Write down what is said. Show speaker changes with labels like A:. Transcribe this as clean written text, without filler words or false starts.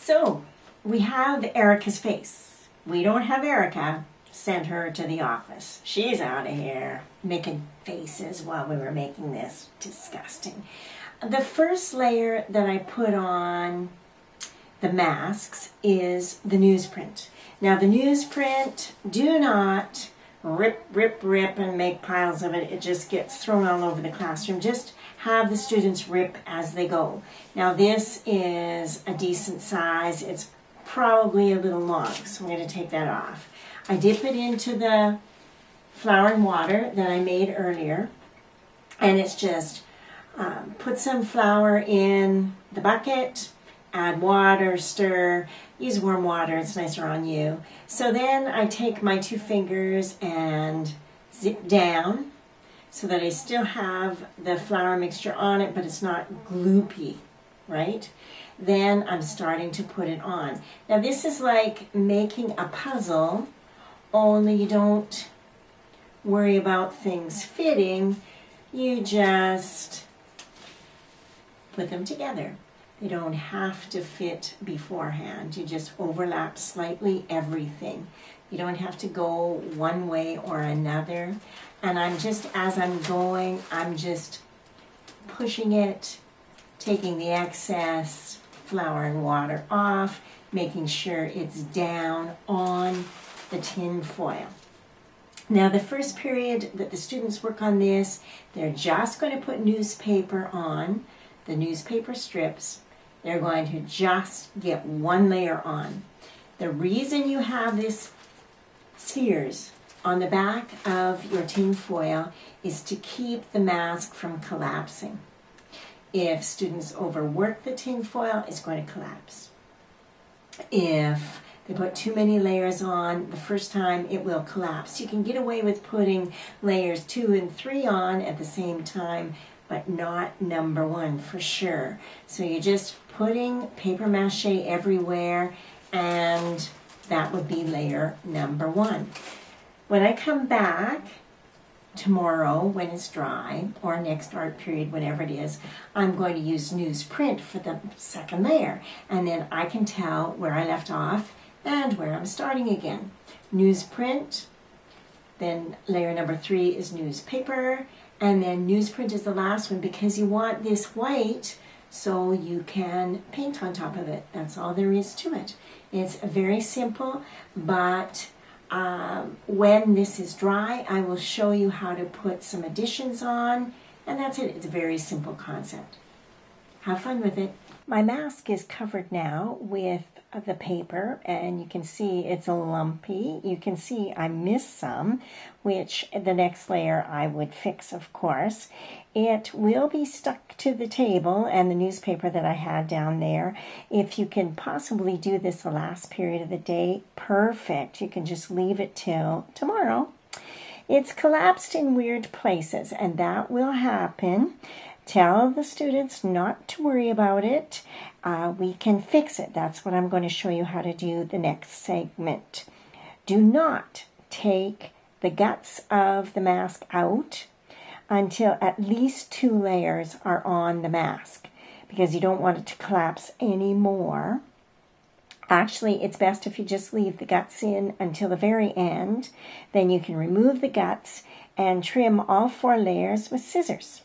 A: So we have Erica's face. We don't have Erica. Send her to the office. She's out of here making faces while we were making this. Disgusting. The first layer that I put on the masks is the newsprint. Now the newsprint, do not rip and make piles of it. It just gets thrown all over the classroom. Just have the students rip as they go. Now this is a decent size. It's probably a little long, so I'm going to take that off. I dip it into the flour and water that I made earlier, and it's just put some flour in the bucket, add water, stir, use warm water, it's nicer on you. So then I take my 2 fingers and zip down so that I still have the flour mixture on it, but it's not gloopy, right? Then I'm starting to put it on. Now this is like making a puzzle, only you don't worry about things fitting, you just put them together. They don't have to fit beforehand. You just overlap slightly everything. You don't have to go one way or another. And I'm just, as I'm going, I'm just pushing it, taking the excess flour and water off, making sure it's down on the tin foil. Now the first period that the students work on this, they're just going to put newspaper on, the newspaper strips. They're going to just get 1 layer on. The reason you have this spheres on the back of your tin foil is to keep the mask from collapsing. If students overwork the tin foil, it's going to collapse. If they put too many layers on the first time, it will collapse. You can get away with putting layers 2 and 3 on at the same time, but not number 1 for sure. So you're just putting paper mache everywhere, and that would be layer number 1. When I come back tomorrow when it's dry, or next art period, whenever it is, I'm going to use newsprint for the second layer, and then I can tell where I left off and where I'm starting again. Newsprint, then layer number 3 is newspaper, and then newsprint is the last one because you want this white so you can paint on top of it. That's all there is to it. It's very simple, but when this is dry, I will show you how to put some additions on, and that's it. It's a very simple concept. Have fun with it. My mask is covered now with the paper, and you can see it's a lumpy. You can see I missed some, which the next layer I would fix, of course. It will be stuck to the table and the newspaper that I had down there. If you can possibly do this the last period of the day, perfect. You can just leave it till tomorrow. It's collapsed in weird places, and that will happen. Tell the students not to worry about it. We can fix it. That's what I'm going to show you how to do the next segment. Do not take the guts of the mask out until at least 2 layers are on the mask, because you don't want it to collapse anymore. Actually, it's best if you just leave the guts in until the very end. Then you can remove the guts and trim all 4 layers with scissors.